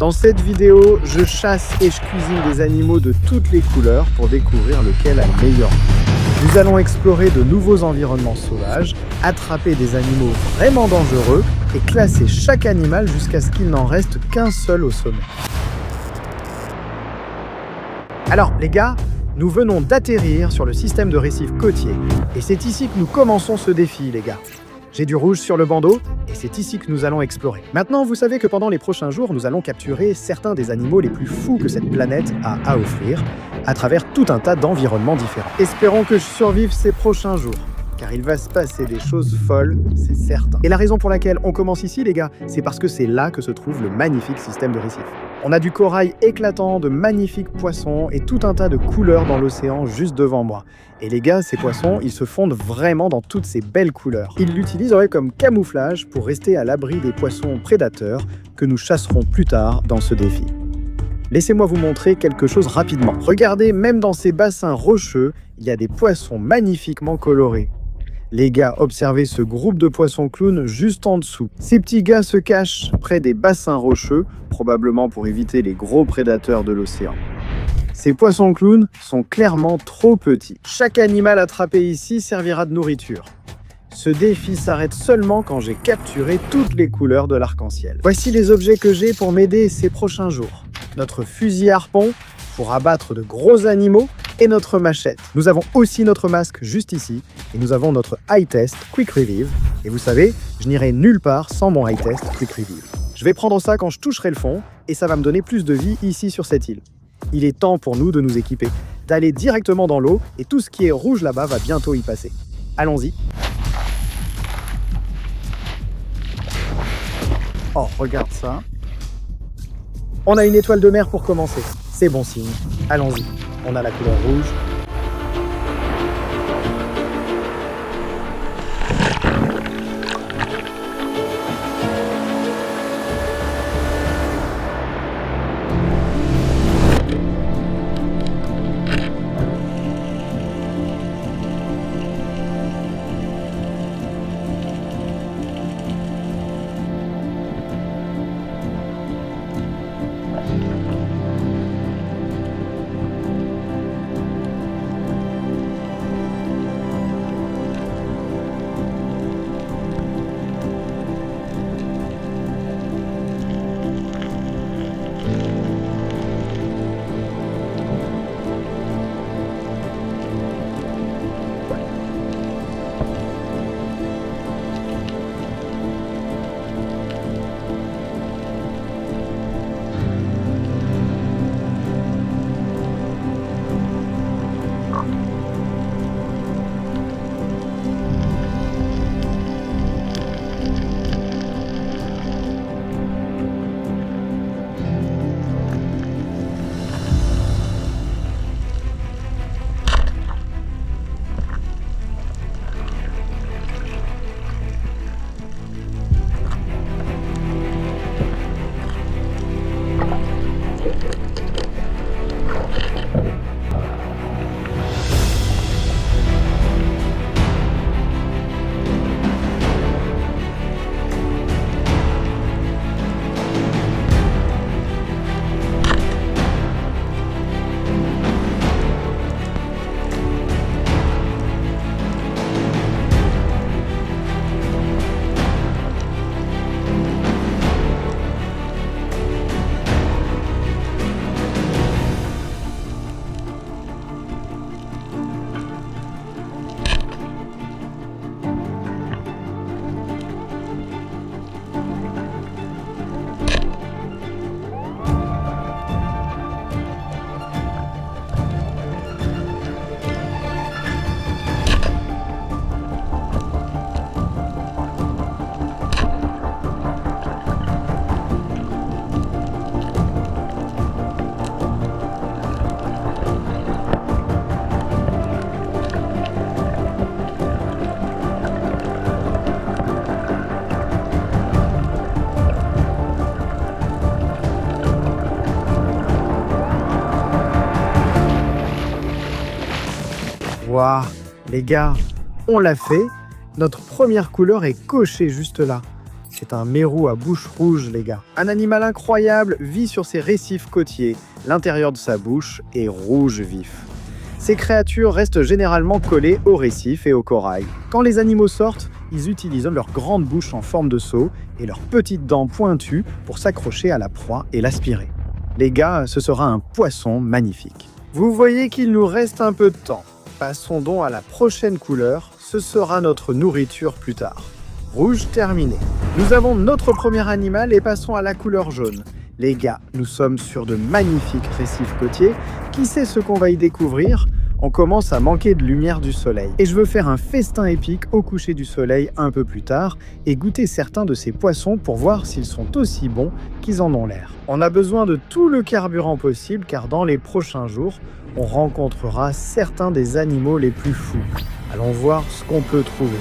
Dans cette vidéo, je chasse et je cuisine des animaux de toutes les couleurs pour découvrir lequel a le meilleur goût. Nous allons explorer de nouveaux environnements sauvages, attraper des animaux vraiment dangereux et classer chaque animal jusqu'à ce qu'il n'en reste qu'un seul au sommet. Alors les gars, nous venons d'atterrir sur le système de récifs côtiers et c'est ici que nous commençons ce défi les gars. J'ai du rouge sur le bandeau et c'est ici que nous allons explorer. Maintenant, vous savez que pendant les prochains jours, nous allons capturer certains des animaux les plus fous que cette planète a à offrir à travers tout un tas d'environnements différents. Espérons que je survive ces prochains jours, car il va se passer des choses folles, c'est certain. Et la raison pour laquelle on commence ici, les gars, c'est parce que c'est là que se trouve le magnifique système de récifs. On a du corail éclatant, de magnifiques poissons et tout un tas de couleurs dans l'océan juste devant moi. Et les gars, ces poissons, ils se fondent vraiment dans toutes ces belles couleurs. Ils l'utilisent comme camouflage pour rester à l'abri des poissons prédateurs que nous chasserons plus tard dans ce défi. Laissez-moi vous montrer quelque chose rapidement. Regardez, même dans ces bassins rocheux, il y a des poissons magnifiquement colorés. Les gars, observez ce groupe de poissons clowns juste en dessous. Ces petits gars se cachent près des bassins rocheux, probablement pour éviter les gros prédateurs de l'océan. Ces poissons clowns sont clairement trop petits. Chaque animal attrapé ici servira de nourriture. Ce défi s'arrête seulement quand j'ai capturé toutes les couleurs de l'arc-en-ciel. Voici les objets que j'ai pour m'aider ces prochains jours. Notre fusil harpon pour abattre de gros animaux et notre machette. Nous avons aussi notre masque juste ici et nous avons notre High Test Quick Revive. Et vous savez, je n'irai nulle part sans mon High Test Quick Revive. Je vais prendre ça quand je toucherai le fond et ça va me donner plus de vie ici sur cette île. Il est temps pour nous de nous équiper, d'aller directement dans l'eau et tout ce qui est rouge là-bas va bientôt y passer. Allons-y. Oh, regarde ça. On a une étoile de mer pour commencer. C'est bon signe. Allons-y. On a la couleur rouge. Waouh, les gars, on l'a fait. Notre première couleur est cochée juste là. C'est un mérou à bouche rouge, les gars. Un animal incroyable vit sur ces récifs côtiers. L'intérieur de sa bouche est rouge vif. Ces créatures restent généralement collées au récif et au corail. Quand les animaux sortent, ils utilisent leur grande bouche en forme de seau et leurs petites dents pointues pour s'accrocher à la proie et l'aspirer. Les gars, ce sera un poisson magnifique. Vous voyez qu'il nous reste un peu de temps. Passons donc à la prochaine couleur, ce sera notre nourriture plus tard. Rouge terminé. Nous avons notre premier animal et passons à la couleur jaune. Les gars, nous sommes sur de magnifiques récifs côtiers. Qui sait ce qu'on va y découvrir? On commence à manquer de lumière du soleil. Et je veux faire un festin épique au coucher du soleil un peu plus tard et goûter certains de ces poissons pour voir s'ils sont aussi bons qu'ils en ont l'air. On a besoin de tout le carburant possible car dans les prochains jours, on rencontrera certains des animaux les plus fous. Allons voir ce qu'on peut trouver.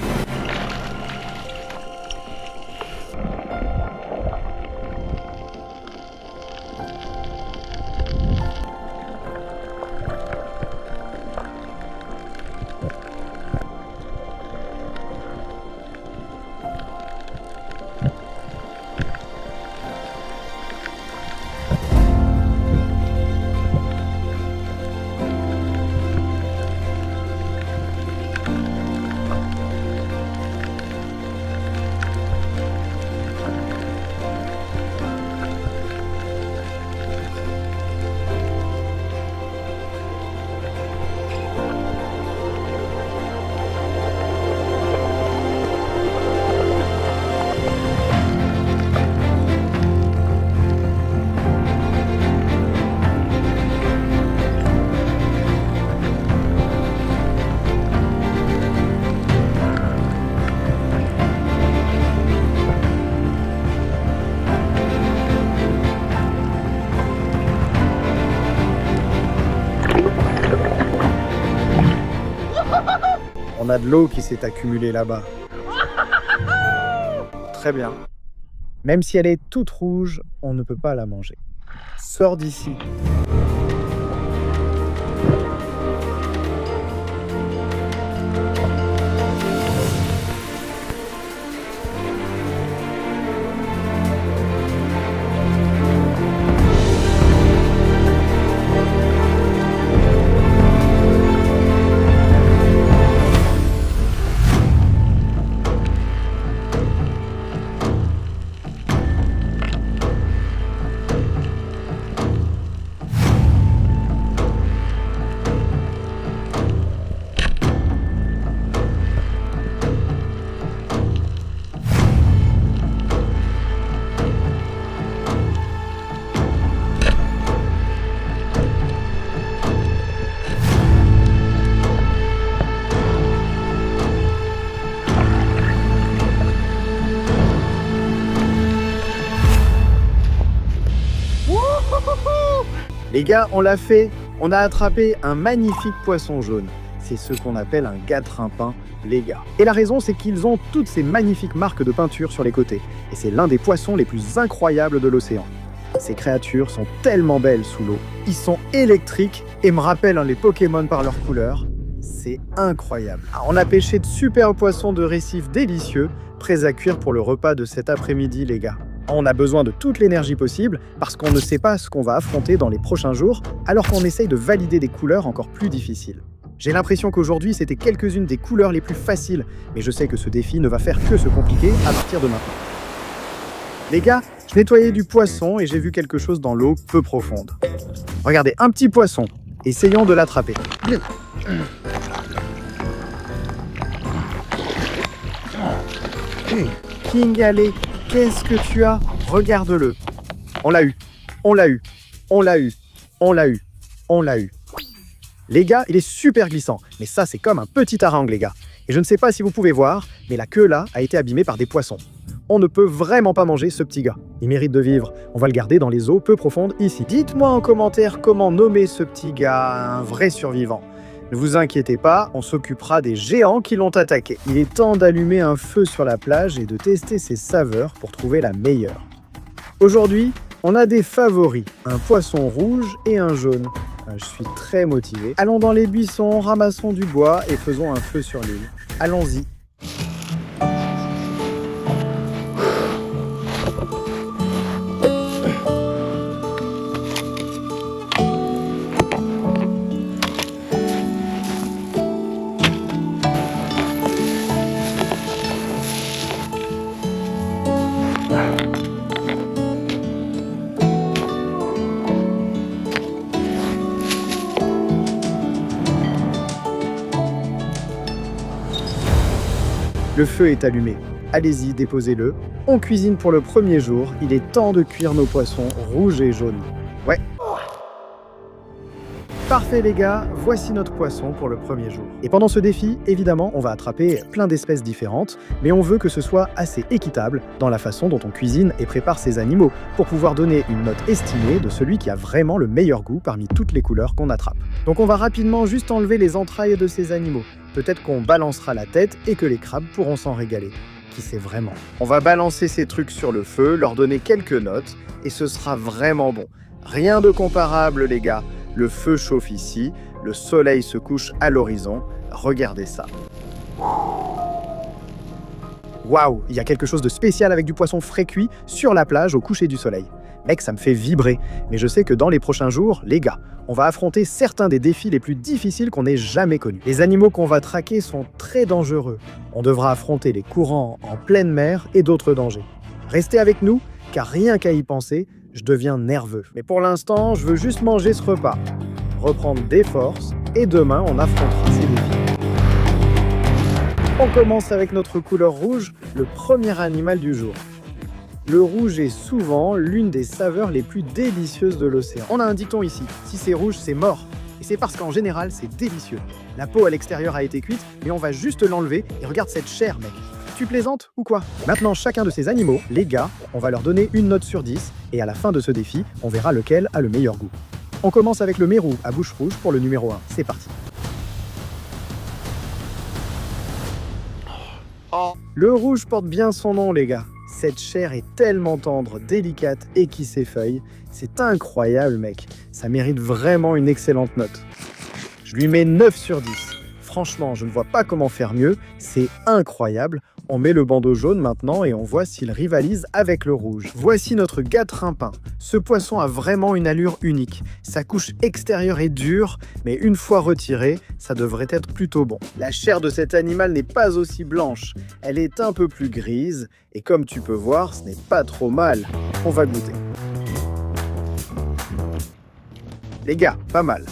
On a de l'eau qui s'est accumulée là-bas. Très bien. Même si elle est toute rouge, on ne peut pas la manger. Sors d'ici. Les gars, on l'a fait. On a attrapé un magnifique poisson jaune. C'est ce qu'on appelle un gatrimpin, les gars. Et la raison, c'est qu'ils ont toutes ces magnifiques marques de peinture sur les côtés. Et c'est l'un des poissons les plus incroyables de l'océan. Ces créatures sont tellement belles sous l'eau. Ils sont électriques et me rappellent les Pokémon par leur couleur. C'est incroyable. On a pêché de super poissons de récif délicieux, prêts à cuire pour le repas de cet après-midi, les gars. On a besoin de toute l'énergie possible parce qu'on ne sait pas ce qu'on va affronter dans les prochains jours, alors qu'on essaye de valider des couleurs encore plus difficiles. J'ai l'impression qu'aujourd'hui, c'était quelques-unes des couleurs les plus faciles, mais je sais que ce défi ne va faire que se compliquer à partir de maintenant. Les gars, je nettoyais du poisson et j'ai vu quelque chose dans l'eau peu profonde. Regardez, un petit poisson. Essayons de l'attraper. King, allez, qu'est-ce que tu as? Regarde-le. On l'a eu. On l'a eu. On l'a eu. On l'a eu. On l'a eu. Les gars, il est super glissant. Mais ça, c'est comme un petit harangue, les gars. Et je ne sais pas si vous pouvez voir, mais la queue là a été abîmée par des poissons. On ne peut vraiment pas manger ce petit gars. Il mérite de vivre. On va le garder dans les eaux peu profondes ici. Dites-moi en commentaire comment nommer ce petit gars, un vrai survivant. Ne vous inquiétez pas, on s'occupera des géants qui l'ont attaqué. Il est temps d'allumer un feu sur la plage et de tester ses saveurs pour trouver la meilleure. Aujourd'hui, on a des favoris, un poisson rouge et un jaune. Je suis très motivé. Allons dans les buissons, ramassons du bois et faisons un feu sur l'île. Allons-y. Le feu est allumé. Allez-y, déposez-le. On cuisine pour le premier jour. Il est temps de cuire nos poissons rouges et jaunes. Ouais. Parfait les gars, voici notre poisson pour le premier jour. Et pendant ce défi, évidemment, on va attraper plein d'espèces différentes, mais on veut que ce soit assez équitable dans la façon dont on cuisine et prépare ces animaux, pour pouvoir donner une note estimée de celui qui a vraiment le meilleur goût parmi toutes les couleurs qu'on attrape. Donc on va rapidement juste enlever les entrailles de ces animaux. Peut-être qu'on balancera la tête et que les crabes pourront s'en régaler. Qui sait vraiment? On va balancer ces trucs sur le feu, leur donner quelques notes, et ce sera vraiment bon. Rien de comparable les gars. Le feu chauffe ici, le soleil se couche à l'horizon. Regardez ça. Waouh, il y a quelque chose de spécial avec du poisson frais cuit sur la plage au coucher du soleil. Mec, ça me fait vibrer. Mais je sais que dans les prochains jours, les gars, on va affronter certains des défis les plus difficiles qu'on ait jamais connus. Les animaux qu'on va traquer sont très dangereux. On devra affronter les courants en pleine mer et d'autres dangers. Restez avec nous, car rien qu'à y penser, je deviens nerveux. Mais pour l'instant, je veux juste manger ce repas, reprendre des forces, et demain, on affrontera ces défis. On commence avec notre couleur rouge, le premier animal du jour. Le rouge est souvent l'une des saveurs les plus délicieuses de l'océan. On a un dicton ici, si c'est rouge, c'est mort. Et c'est parce qu'en général, c'est délicieux. La peau à l'extérieur a été cuite, mais on va juste l'enlever, et regarde cette chair, mec. Tu plaisantes ou quoi? Maintenant, chacun de ces animaux, les gars, on va leur donner une note sur 10, et à la fin de ce défi, on verra lequel a le meilleur goût. On commence avec le mérou à bouche rouge pour le numéro 1. C'est parti. Le rouge porte bien son nom, les gars. Cette chair est tellement tendre, délicate et qui s'effeuille. C'est incroyable, mec. Ça mérite vraiment une excellente note. Je lui mets 9 sur 10. Franchement, je ne vois pas comment faire mieux. C'est incroyable. On met le bandeau jaune maintenant et on voit s'il rivalise avec le rouge. Voici notre gatrin-pain. Ce poisson a vraiment une allure unique. Sa couche extérieure est dure, mais une fois retirée, ça devrait être plutôt bon. La chair de cet animal n'est pas aussi blanche. Elle est un peu plus grise et comme tu peux voir, ce n'est pas trop mal. On va goûter. Les gars, pas mal.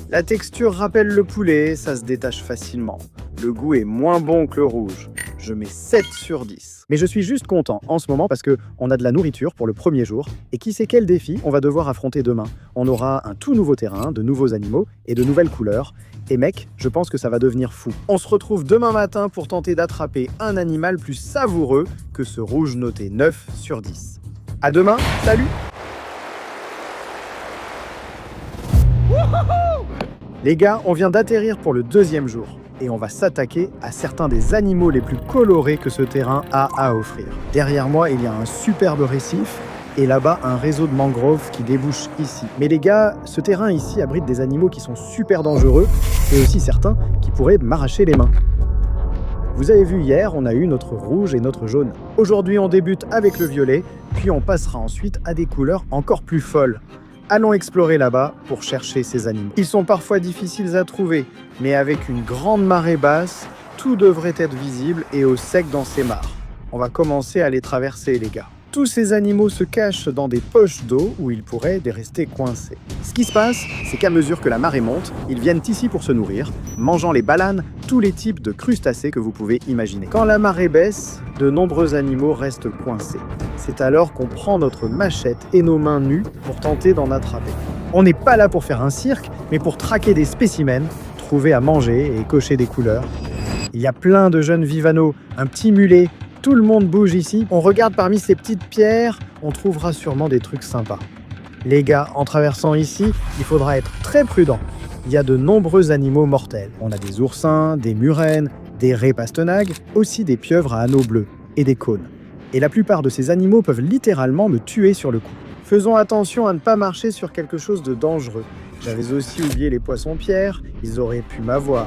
La texture rappelle le poulet, ça se détache facilement. Le goût est moins bon que le rouge. Je mets 7 sur 10. Mais je suis juste content en ce moment parce qu'on a de la nourriture pour le premier jour. Et qui sait quel défi on va devoir affronter demain. On aura un tout nouveau terrain, de nouveaux animaux et de nouvelles couleurs. Et mec, je pense que ça va devenir fou. On se retrouve demain matin pour tenter d'attraper un animal plus savoureux que ce rouge noté 9 sur 10. À demain, salut! Les gars, on vient d'atterrir pour le deuxième jour et on va s'attaquer à certains des animaux les plus colorés que ce terrain a à offrir. Derrière moi, il y a un superbe récif et là-bas, un réseau de mangroves qui débouche ici. Mais les gars, ce terrain ici abrite des animaux qui sont super dangereux et aussi certains qui pourraient m'arracher les mains. Vous avez vu hier, on a eu notre rouge et notre jaune. Aujourd'hui, on débute avec le violet, puis on passera ensuite à des couleurs encore plus folles. Allons explorer là-bas pour chercher ces animaux. Ils sont parfois difficiles à trouver, mais avec une grande marée basse, tout devrait être visible et au sec dans ces mares. On va commencer à les traverser, les gars. Tous ces animaux se cachent dans des poches d'eau où ils pourraient rester coincés. Ce qui se passe, c'est qu'à mesure que la marée monte, ils viennent ici pour se nourrir, mangeant les balanes, tous les types de crustacés que vous pouvez imaginer. Quand la marée baisse, de nombreux animaux restent coincés. C'est alors qu'on prend notre machette et nos mains nues pour tenter d'en attraper. On n'est pas là pour faire un cirque, mais pour traquer des spécimens, trouver à manger et cocher des couleurs. Il y a plein de jeunes vivanos, un petit mulet. Tout le monde bouge ici. On regarde parmi ces petites pierres, on trouvera sûrement des trucs sympas. Les gars, en traversant ici, il faudra être très prudent. Il y a de nombreux animaux mortels. On a des oursins, des murènes, des raies pastenagues, aussi des pieuvres à anneaux bleus et des cônes. Et la plupart de ces animaux peuvent littéralement me tuer sur le coup. Faisons attention à ne pas marcher sur quelque chose de dangereux. J'avais aussi oublié les poissons-pierres, ils auraient pu m'avoir.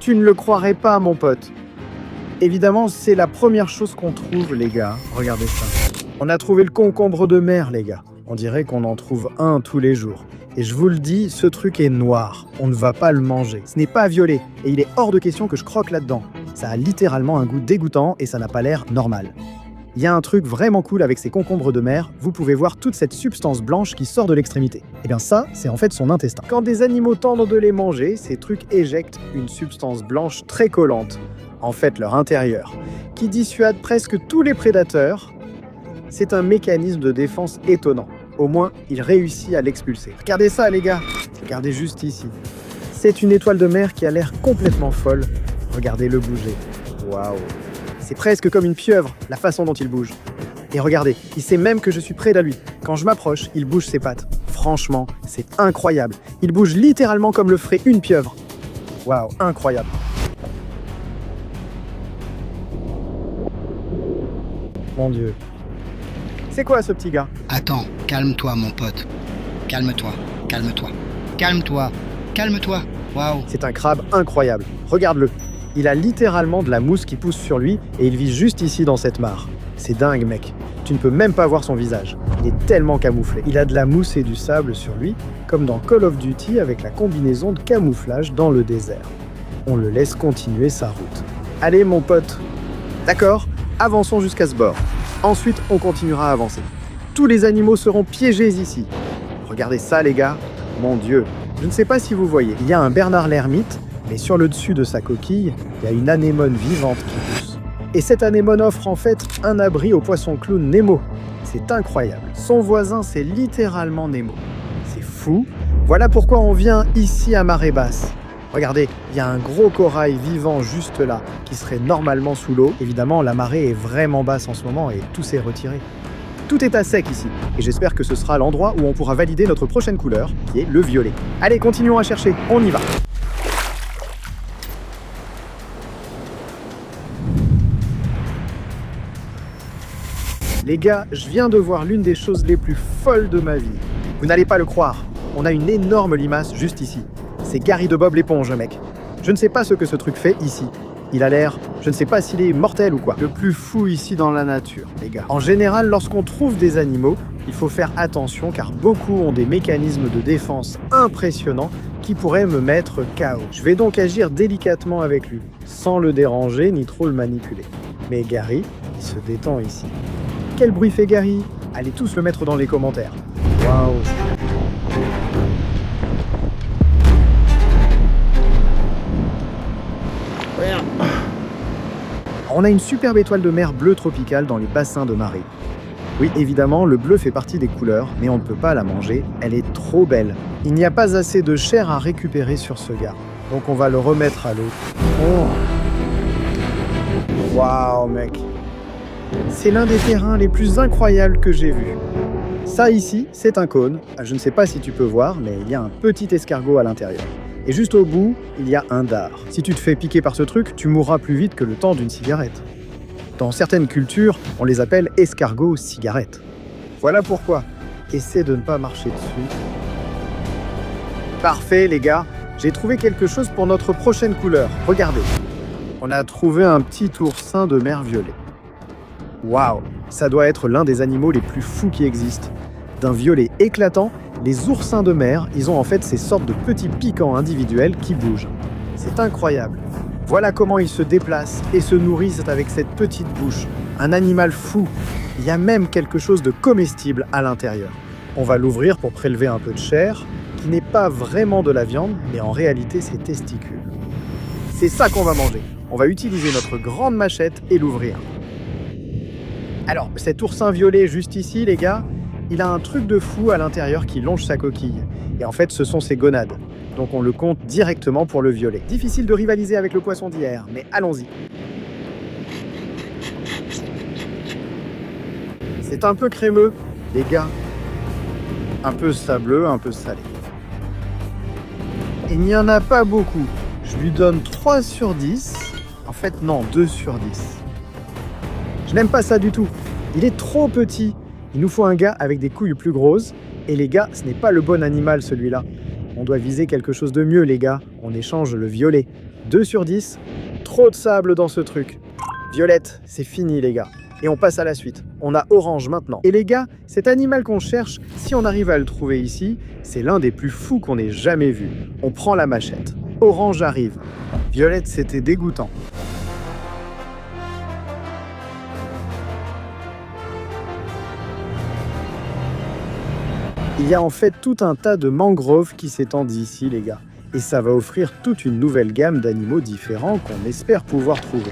Tu ne le croirais pas, mon pote. Évidemment, c'est la première chose qu'on trouve, les gars. Regardez ça. On a trouvé le concombre de mer, les gars. On dirait qu'on en trouve un tous les jours. Et je vous le dis, ce truc est noir. On ne va pas le manger. Ce n'est pas violet. Et il est hors de question que je croque là-dedans. Ça a littéralement un goût dégoûtant et ça n'a pas l'air normal. Il y a un truc vraiment cool avec ces concombres de mer, vous pouvez voir toute cette substance blanche qui sort de l'extrémité. Et bien ça, c'est en fait son intestin. Quand des animaux tentent de les manger, ces trucs éjectent une substance blanche très collante, en fait leur intérieur, qui dissuade presque tous les prédateurs. C'est un mécanisme de défense étonnant. Au moins, il réussit à l'expulser. Regardez ça les gars, regardez juste ici. C'est une étoile de mer qui a l'air complètement folle. Regardez-le bouger. Waouh! C'est presque comme une pieuvre, la façon dont il bouge. Et regardez, il sait même que je suis près de lui. Quand je m'approche, il bouge ses pattes. Franchement, c'est incroyable. Il bouge littéralement comme le ferait une pieuvre. Waouh, incroyable. Mon Dieu. C'est quoi ce petit gars? Attends, calme-toi mon pote. Calme-toi, calme-toi, calme-toi, calme-toi. Waouh. C'est un crabe incroyable. Regarde-le. Il a littéralement de la mousse qui pousse sur lui et il vit juste ici dans cette mare. C'est dingue, mec. Tu ne peux même pas voir son visage. Il est tellement camouflé. Il a de la mousse et du sable sur lui, comme dans Call of Duty avec la combinaison de camouflage dans le désert. On le laisse continuer sa route. Allez, mon pote. D'accord, avançons jusqu'à ce bord. Ensuite, on continuera à avancer. Tous les animaux seront piégés ici. Regardez ça, les gars. Mon Dieu. Je ne sais pas si vous voyez, il y a un Bernard l'ermite, mais sur le dessus de sa coquille, il y a une anémone vivante qui pousse. Et cette anémone offre en fait un abri au poisson clown Nemo. C'est incroyable. Son voisin, c'est littéralement Nemo. C'est fou. Voilà pourquoi on vient ici à marée basse. Regardez, il y a un gros corail vivant juste là, qui serait normalement sous l'eau. Évidemment, la marée est vraiment basse en ce moment et tout s'est retiré. Tout est à sec ici, et j'espère que ce sera l'endroit où on pourra valider notre prochaine couleur, qui est le violet. Allez, continuons à chercher, on y va. Les gars, je viens de voir l'une des choses les plus folles de ma vie. Vous n'allez pas le croire, on a une énorme limace juste ici. C'est Gary de Bob l'éponge, mec. Je ne sais pas ce que ce truc fait ici. Il a l'air, je ne sais pas s'il est mortel ou quoi. Le plus fou ici dans la nature, les gars. En général, lorsqu'on trouve des animaux, il faut faire attention car beaucoup ont des mécanismes de défense impressionnants qui pourraient me mettre KO. Je vais donc agir délicatement avec lui, sans le déranger ni trop le manipuler. Mais Gary, il se détend ici. Quel bruit fait Gary? Allez tous le mettre dans les commentaires. Waouh! On a une superbe étoile de mer bleue tropicale dans les bassins de marée. Oui, évidemment, le bleu fait partie des couleurs, mais on ne peut pas la manger, elle est trop belle. Il n'y a pas assez de chair à récupérer sur ce gars, donc on va le remettre à l'eau. Oh. Waouh, mec! C'est l'un des terrains les plus incroyables que j'ai vus. Ça ici, c'est un cône. Je ne sais pas si tu peux voir, mais il y a un petit escargot à l'intérieur. Et juste au bout, il y a un dard. Si tu te fais piquer par ce truc, tu mourras plus vite que le temps d'une cigarette. Dans certaines cultures, on les appelle escargots-cigarettes. Voilà pourquoi. Essaie de ne pas marcher dessus. Parfait, les gars. J'ai trouvé quelque chose pour notre prochaine couleur. Regardez. On a trouvé un petit oursin de mer violet. Waouh, ça doit être l'un des animaux les plus fous qui existent. D'un violet éclatant, les oursins de mer, ils ont en fait ces sortes de petits piquants individuels qui bougent. C'est incroyable. Voilà comment ils se déplacent et se nourrissent avec cette petite bouche. Un animal fou. Il y a même quelque chose de comestible à l'intérieur. On va l'ouvrir pour prélever un peu de chair, qui n'est pas vraiment de la viande, mais en réalité c'est testicules. C'est ça qu'on va manger. On va utiliser notre grande machette et l'ouvrir. Alors, cet oursin violet juste ici, les gars, il a un truc de fou à l'intérieur qui longe sa coquille. Et en fait, ce sont ses gonades. Donc on le compte directement pour le violet. Difficile de rivaliser avec le poisson d'hier, mais allons-y. C'est un peu crémeux, les gars. Un peu sableux, un peu salé. Il n'y en a pas beaucoup. Je lui donne 3 sur 10. En fait, non, 2 sur 10. Je n'aime pas ça du tout. Il est trop petit. Il nous faut un gars avec des couilles plus grosses. Et les gars, ce n'est pas le bon animal celui-là. On doit viser quelque chose de mieux, les gars. On échange le violet. 2 sur 10. Trop de sable dans ce truc. Violette, c'est fini, les gars. Et on passe à la suite. On a orange maintenant. Et les gars, cet animal qu'on cherche, si on arrive à le trouver ici, c'est l'un des plus fous qu'on ait jamais vu. On prend la machette. Orange arrive. Violette, c'était dégoûtant. Il y a en fait tout un tas de mangroves qui s'étendent ici, les gars. Et ça va offrir toute une nouvelle gamme d'animaux différents qu'on espère pouvoir trouver.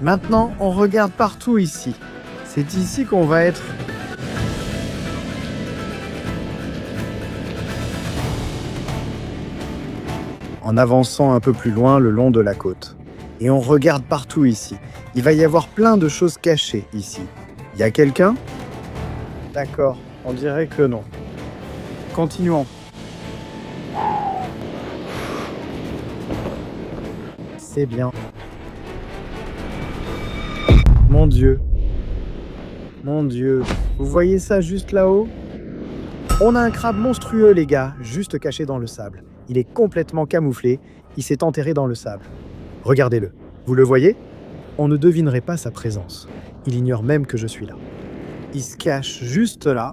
Maintenant, on regarde partout ici. C'est ici qu'on va être... En avançant un peu plus loin le long de la côte. Et on regarde partout ici. Il va y avoir plein de choses cachées ici. Y a quelqu'un ? D'accord, on dirait que non. Continuons. C'est bien. Mon Dieu. Mon Dieu. Vous voyez ça juste là-haut ? On a un crabe monstrueux, les gars, juste caché dans le sable. Il est complètement camouflé. Il s'est enterré dans le sable. Regardez-le. Vous le voyez ? On ne devinerait pas sa présence. Il ignore même que je suis là. Il se cache juste là.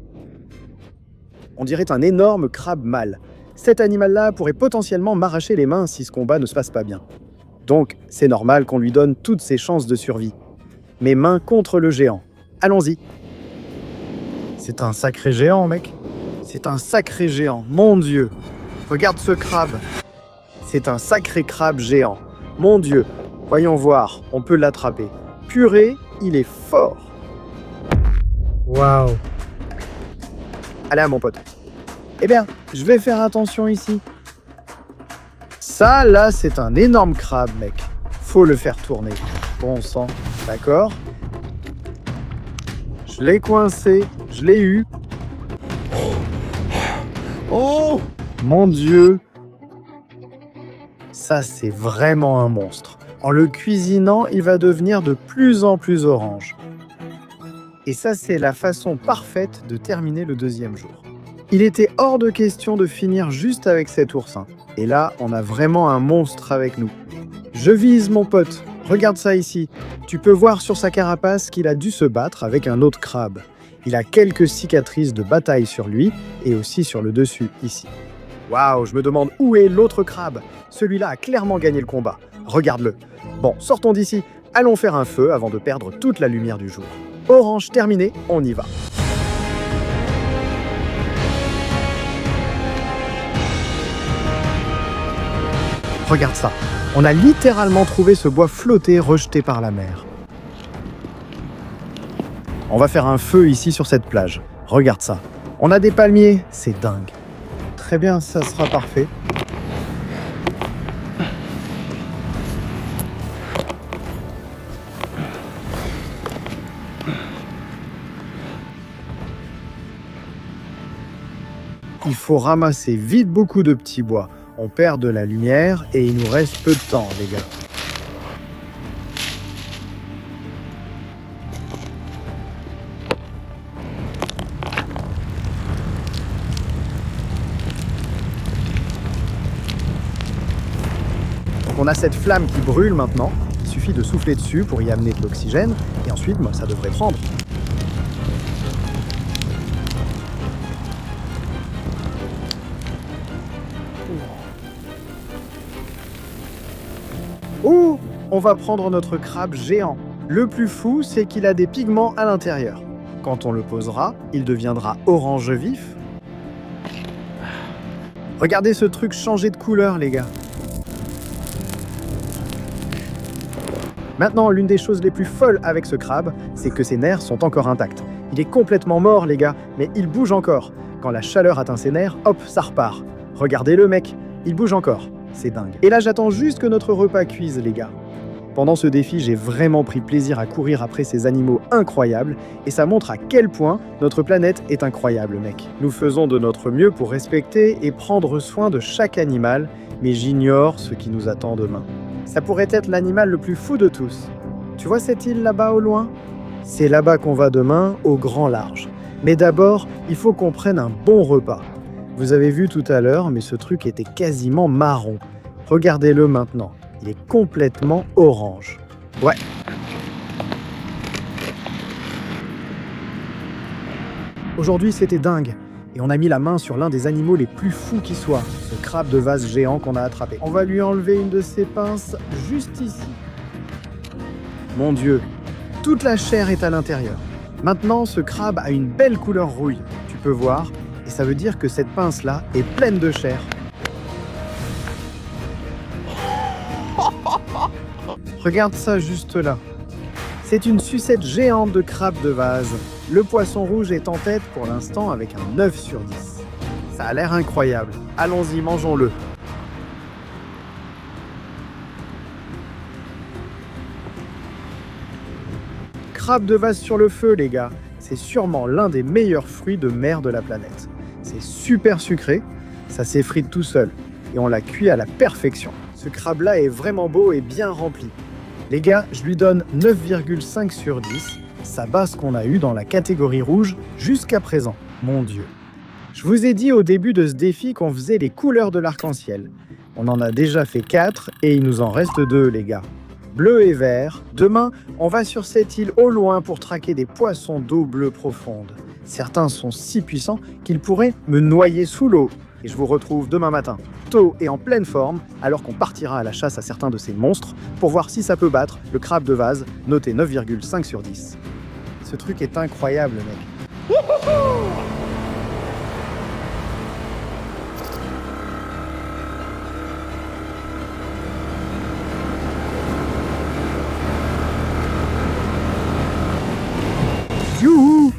On dirait un énorme crabe mâle. Cet animal-là pourrait potentiellement m'arracher les mains si ce combat ne se passe pas bien. Donc, c'est normal qu'on lui donne toutes ses chances de survie. Mes mains contre le géant. Allons-y. C'est un sacré géant, mec. C'est un sacré géant. Mon Dieu. Regarde ce crabe. C'est un sacré crabe géant. Mon Dieu. Voyons voir. On peut l'attraper. Purée, il est fort. Waouh. Allez, mon pote. Eh bien, je vais faire attention ici. Ça, là, c'est un énorme crabe, mec. Faut le faire tourner. Bon sang, d'accord. Je l'ai coincé, je l'ai eu. Oh! Mon Dieu! Ça, c'est vraiment un monstre. En le cuisinant, il va devenir de plus en plus orange. Et ça, c'est la façon parfaite de terminer le deuxième jour. Il était hors de question de finir juste avec cet oursin. Et là, on a vraiment un monstre avec nous. Je vise, mon pote. Regarde ça ici. Tu peux voir sur sa carapace qu'il a dû se battre avec un autre crabe. Il a quelques cicatrices de bataille sur lui et aussi sur le dessus, ici. Waouh, je me demande où est l'autre crabe. Celui-là a clairement gagné le combat. Regarde-le. Bon, sortons d'ici. Allons faire un feu avant de perdre toute la lumière du jour. Orange terminé, on y va. Regarde ça. On a littéralement trouvé ce bois flotté rejeté par la mer. On va faire un feu ici sur cette plage. Regarde ça. On a des palmiers, c'est dingue. Très bien, ça sera parfait. Il faut ramasser vite beaucoup de petits bois. On perd de la lumière et il nous reste peu de temps, les gars. Donc on a cette flamme qui brûle maintenant. Il suffit de souffler dessus pour y amener de l'oxygène. Et ensuite, ça devrait prendre. Oh, on va prendre notre crabe géant. Le plus fou, c'est qu'il a des pigments à l'intérieur. Quand on le posera, il deviendra orange vif. Regardez ce truc changer de couleur, les gars. Maintenant, l'une des choses les plus folles avec ce crabe, c'est que ses nerfs sont encore intacts. Il est complètement mort, les gars, mais il bouge encore. Quand la chaleur atteint ses nerfs, hop, ça repart. Regardez-le, mec, il bouge encore. C'est dingue. Et là, j'attends juste que notre repas cuise, les gars. Pendant ce défi, j'ai vraiment pris plaisir à courir après ces animaux incroyables, et ça montre à quel point notre planète est incroyable, mec. Nous faisons de notre mieux pour respecter et prendre soin de chaque animal, mais j'ignore ce qui nous attend demain. Ça pourrait être l'animal le plus fou de tous. Tu vois cette île là-bas au loin ? C'est là-bas qu'on va demain, au grand large. Mais d'abord, il faut qu'on prenne un bon repas. Vous avez vu tout à l'heure, mais ce truc était quasiment marron. Regardez-le maintenant. Il est complètement orange. Ouais. Aujourd'hui, c'était dingue. Et on a mis la main sur l'un des animaux les plus fous qui soient, ce crabe de vase géant qu'on a attrapé. On va lui enlever une de ses pinces juste ici. Mon Dieu, toute la chair est à l'intérieur. Maintenant, ce crabe a une belle couleur rouille. Tu peux voir. Et ça veut dire que cette pince-là est pleine de chair. Regarde ça juste là. C'est une sucette géante de crabe de vase. Le poisson rouge est en tête pour l'instant avec un 9 sur 10. Ça a l'air incroyable. Allons-y, mangeons-le. Crabe de vase sur le feu, les gars. C'est sûrement l'un des meilleurs fruits de mer de la planète. C'est super sucré, ça s'effrite tout seul. Et on l'a cuit à la perfection. Ce crabe-là est vraiment beau et bien rempli. Les gars, je lui donne 9,5 sur 10. Ça bat ce qu'on a eu dans la catégorie rouge jusqu'à présent. Mon Dieu. Je vous ai dit au début de ce défi qu'on faisait les couleurs de l'arc-en-ciel. On en a déjà fait 4 et il nous en reste 2, les gars. Bleu et vert. Demain, on va sur cette île au loin pour traquer des poissons d'eau bleue profonde. Certains sont si puissants qu'ils pourraient me noyer sous l'eau. Et je vous retrouve demain matin, tôt et en pleine forme, alors qu'on partira à la chasse à certains de ces monstres pour voir si ça peut battre le crabe de vase, noté 9,5 sur 10. Ce truc est incroyable, mec. Youhou!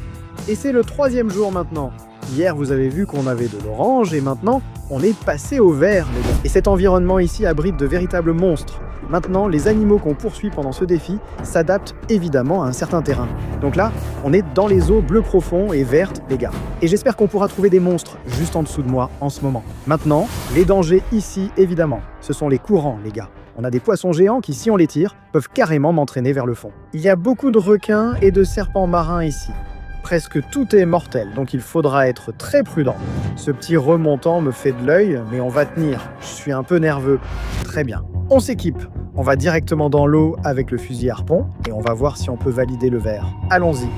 Et c'est le 3e jour maintenant. Hier, vous avez vu qu'on avait de l'orange et maintenant, on est passé au vert, les gars. Et cet environnement ici abrite de véritables monstres. Maintenant, les animaux qu'on poursuit pendant ce défi s'adaptent évidemment à un certain terrain. Donc là, on est dans les eaux bleu profond et vertes, les gars. Et j'espère qu'on pourra trouver des monstres juste en dessous de moi en ce moment. Maintenant, les dangers ici, évidemment. Ce sont les courants, les gars. On a des poissons géants qui, si on les tire, peuvent carrément m'entraîner vers le fond. Il y a beaucoup de requins et de serpents marins ici. Presque tout est mortel, donc il faudra être très prudent. Ce petit remontant me fait de l'œil, mais on va tenir. Je suis un peu nerveux. Très bien. On s'équipe. On va directement dans l'eau avec le fusil harpon et on va voir si on peut valider le verre. Allons-y.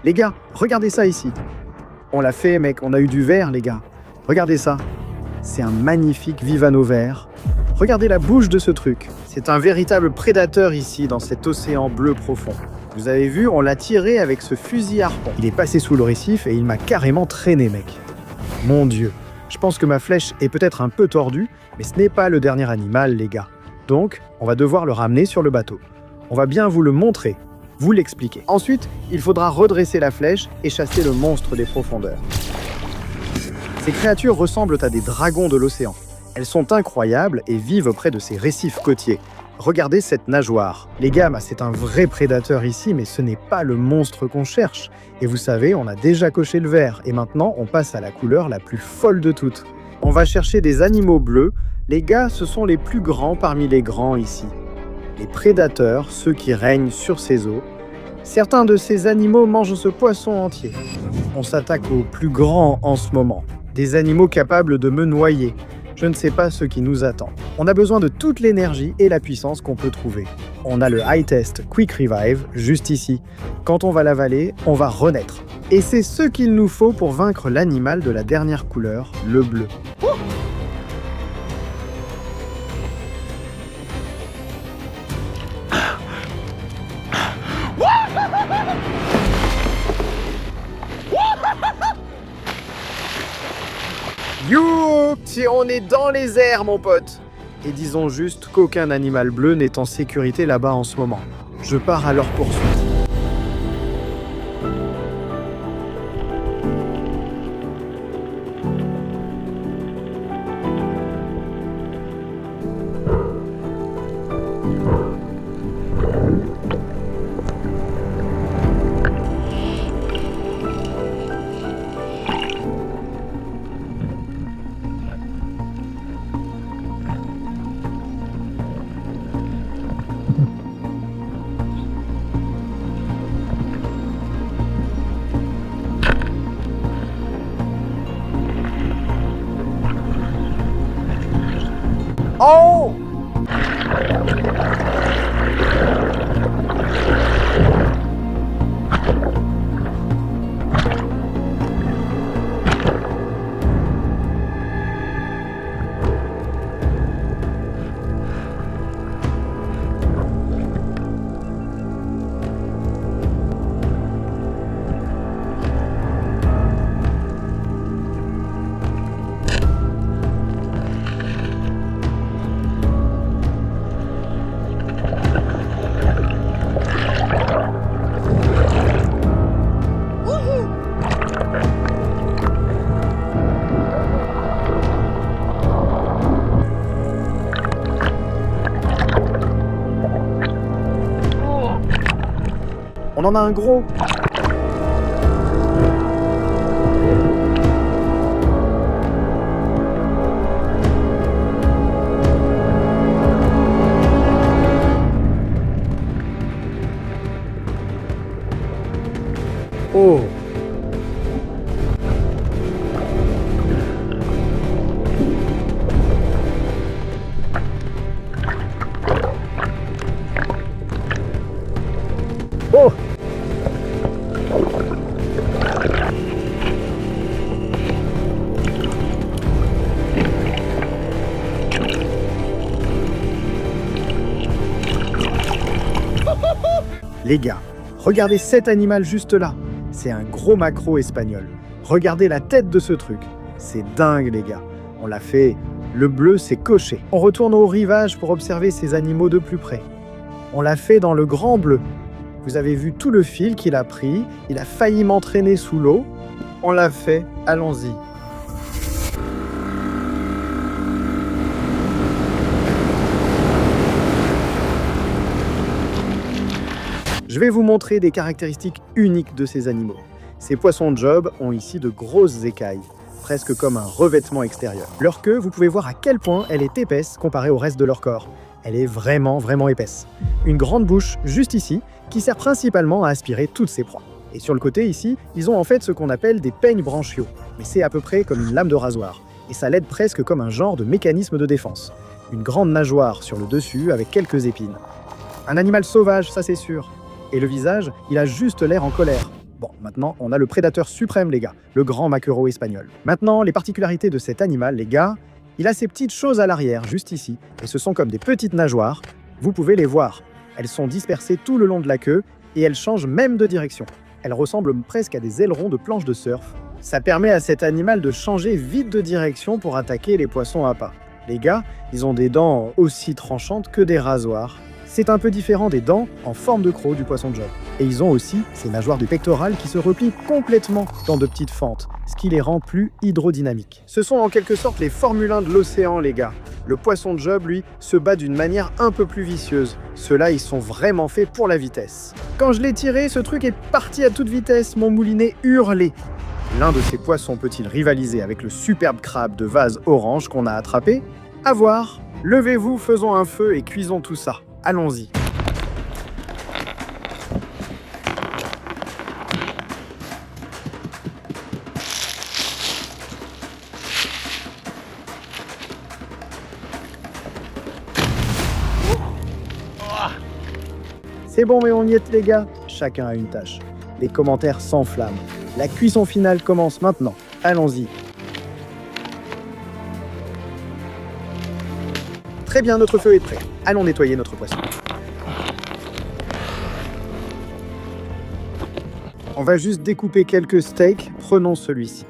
Les gars, regardez ça ici. On l'a fait, mec, on a eu du vert, les gars. Regardez ça. C'est un magnifique Vivano vert. Regardez la bouche de ce truc. C'est un véritable prédateur ici, dans cet océan bleu profond. Vous avez vu, on l'a tiré avec ce fusil harpon. Il est passé sous le récif et il m'a carrément traîné, mec. Mon Dieu. Je pense que ma flèche est peut-être un peu tordue, mais ce n'est pas le dernier animal, les gars. Donc, on va devoir le ramener sur le bateau. On va bien vous le montrer, vous l'expliquer. Ensuite, il faudra redresser la flèche et chasser le monstre des profondeurs. Ces créatures ressemblent à des dragons de l'océan. Elles sont incroyables et vivent près de ces récifs côtiers. Regardez cette nageoire. Les gars, c'est un vrai prédateur ici, mais ce n'est pas le monstre qu'on cherche. Et vous savez, on a déjà coché le vert, et maintenant on passe à la couleur la plus folle de toutes. On va chercher des animaux bleus. Les gars, ce sont les plus grands parmi les grands ici. Les prédateurs, ceux qui règnent sur ces eaux. Certains de ces animaux mangent ce poisson entier. On s'attaque aux plus grands en ce moment. Des animaux capables de me noyer. Je ne sais pas ce qui nous attend. On a besoin de toute l'énergie et la puissance qu'on peut trouver. On a le High Test Quick Revive juste ici. Quand on va l'avaler, on va renaître. Et c'est ce qu'il nous faut pour vaincre l'animal de la dernière couleur, le bleu. Youpi, on est dans les airs, mon pote. Et disons juste qu'aucun animal bleu n'est en sécurité là-bas en ce moment. Je pars à leur poursuite. Oh! On en a un gros. Oh. Oh. Les gars, regardez cet animal juste là. C'est un gros maquereau espagnol. Regardez la tête de ce truc. C'est dingue, les gars. On l'a fait. Le bleu, c'est coché. On retourne au rivage pour observer ces animaux de plus près. On l'a fait dans le grand bleu. Vous avez vu tout le fil qu'il a pris. Il a failli m'entraîner sous l'eau. On l'a fait. Allons-y. Je vais vous montrer des caractéristiques uniques de ces animaux. Ces poissons job ont ici de grosses écailles, presque comme un revêtement extérieur. Leur queue, vous pouvez voir à quel point elle est épaisse comparée au reste de leur corps. Elle est vraiment épaisse. Une grande bouche, juste ici, qui sert principalement à aspirer toutes ces proies. Et sur le côté ici, ils ont en fait ce qu'on appelle des peignes branchiaux, mais c'est à peu près comme une lame de rasoir. Et ça l'aide presque comme un genre de mécanisme de défense. Une grande nageoire sur le dessus avec quelques épines. Un animal sauvage, ça c'est sûr. Et le visage, il a juste l'air en colère. Bon, maintenant, on a le prédateur suprême, les gars, le grand maquereau espagnol. Maintenant, les particularités de cet animal, les gars, il a ces petites choses à l'arrière, juste ici, et ce sont comme des petites nageoires. Vous pouvez les voir. Elles sont dispersées tout le long de la queue, et elles changent même de direction. Elles ressemblent presque à des ailerons de planche de surf. Ça permet à cet animal de changer vite de direction pour attaquer les poissons à pas. Les gars, ils ont des dents aussi tranchantes que des rasoirs. C'est un peu différent des dents en forme de croc du poisson job. Et ils ont aussi ces nageoires du pectoral qui se replient complètement dans de petites fentes, ce qui les rend plus hydrodynamiques. Ce sont en quelque sorte les Formule 1 de l'océan, les gars. Le poisson job, lui, se bat d'une manière un peu plus vicieuse. Ceux-là, ils sont vraiment faits pour la vitesse. Quand je l'ai tiré, ce truc est parti à toute vitesse, mon moulinet hurlait. L'un de ces poissons peut-il rivaliser avec le superbe crabe de vase orange qu'on a attrapé? À voir. Levez-vous, faisons un feu et cuisons tout ça. Allons-y. C'est bon, mais on y est, les gars. Chacun a une tâche. Les commentaires s'enflamment. La cuisson finale commence maintenant. Allons-y. Très bien, notre feu est prêt. Allons nettoyer notre poisson. On va juste découper quelques steaks. Prenons celui-ci.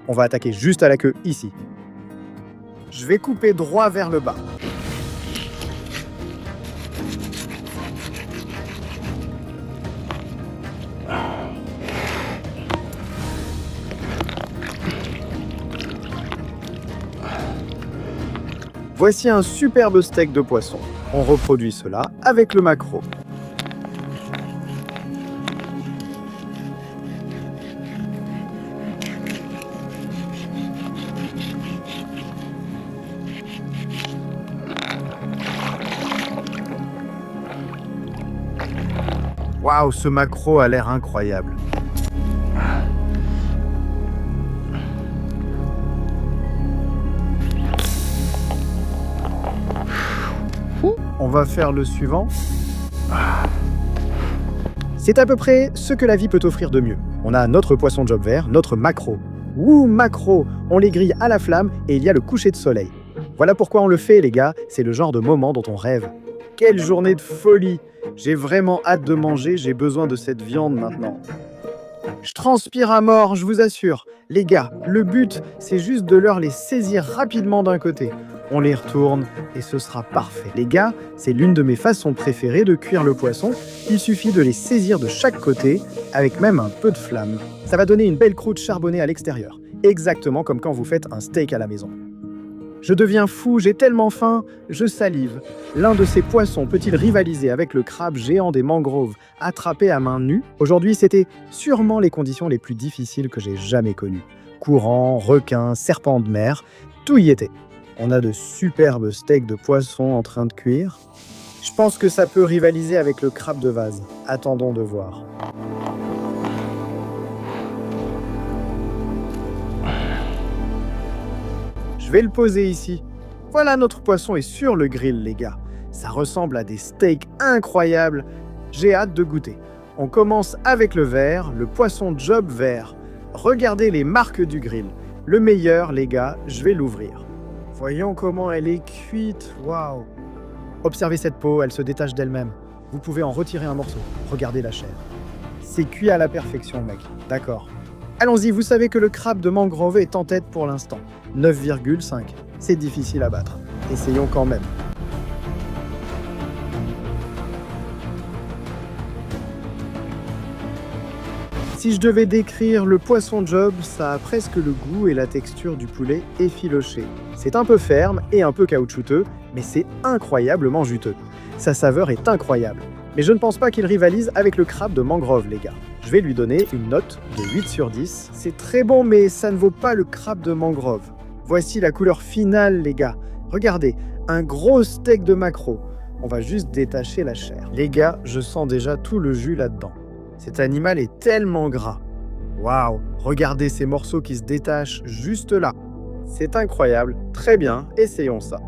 On va attaquer juste à la queue, ici. Je vais couper droit vers le bas. Voici un superbe steak de poisson. On reproduit cela avec le maquereau. Waouh, ce maquereau a l'air incroyable. On va faire le suivant. C'est à peu près ce que la vie peut offrir de mieux. On a notre poisson job vert, notre maquereau. Ouh, maquereau! On les grille à la flamme et il y a le coucher de soleil. Voilà pourquoi on le fait, les gars. C'est le genre de moment dont on rêve. Quelle journée de folie! J'ai vraiment hâte de manger, j'ai besoin de cette viande maintenant. Je transpire à mort, je vous assure. Les gars, le but, c'est juste de leur les saisir rapidement d'un côté. On les retourne et ce sera parfait. Les gars, c'est l'une de mes façons préférées de cuire le poisson. Il suffit de les saisir de chaque côté, avec même un peu de flamme. Ça va donner une belle croûte charbonnée à l'extérieur, exactement comme quand vous faites un steak à la maison. Je deviens fou, j'ai tellement faim, je salive. L'un de ces poissons peut-il rivaliser avec le crabe géant des mangroves attrapé à main nue? Aujourd'hui, c'était sûrement les conditions les plus difficiles que j'ai jamais connues. Courants, requins, serpents de mer, tout y était. On a de superbes steaks de poisson en train de cuire. Je pense que ça peut rivaliser avec le crabe de vase. Attendons de voir. Je vais le poser ici. Voilà, notre poisson est sur le grill, les gars. Ça ressemble à des steaks incroyables. J'ai hâte de goûter. On commence avec le vert, le poisson job vert. Regardez les marques du grill. Le meilleur, les gars, je vais l'ouvrir. Voyons comment elle est cuite. Waouh! Observez cette peau, elle se détache d'elle-même. Vous pouvez en retirer un morceau. Regardez la chair. C'est cuit à la perfection, mec. D'accord. Allons-y, vous savez que le crabe de mangrove est en tête pour l'instant. 9,5. C'est difficile à battre. Essayons quand même. Si je devais décrire le poisson job, ça a presque le goût et la texture du poulet effiloché. C'est un peu ferme et un peu caoutchouteux, mais c'est incroyablement juteux. Sa saveur est incroyable. Mais je ne pense pas qu'il rivalise avec le crabe de mangrove, les gars. Je vais lui donner une note de 8 sur 10. C'est très bon, mais ça ne vaut pas le crabe de mangrove. Voici la couleur finale, les gars. Regardez, un gros steak de maquereau. On va juste détacher la chair. Les gars, je sens déjà tout le jus là-dedans. Cet animal est tellement gras. Waouh, regardez ces morceaux qui se détachent juste là. C'est incroyable. Très bien, essayons ça.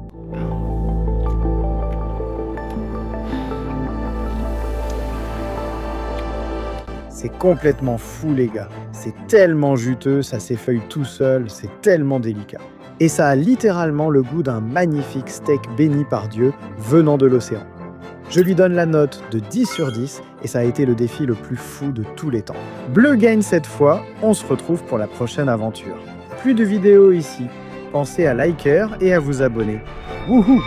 C'est complètement fou, les gars. C'est tellement juteux, ça s'effeuille tout seul, c'est tellement délicat. Et ça a littéralement le goût d'un magnifique steak béni par Dieu venant de l'océan. Je lui donne la note de 10 sur 10 et ça a été le défi le plus fou de tous les temps. Bleu gagne cette fois, on se retrouve pour la prochaine aventure. Plus de vidéos ici, pensez à liker et à vous abonner. Wouhou!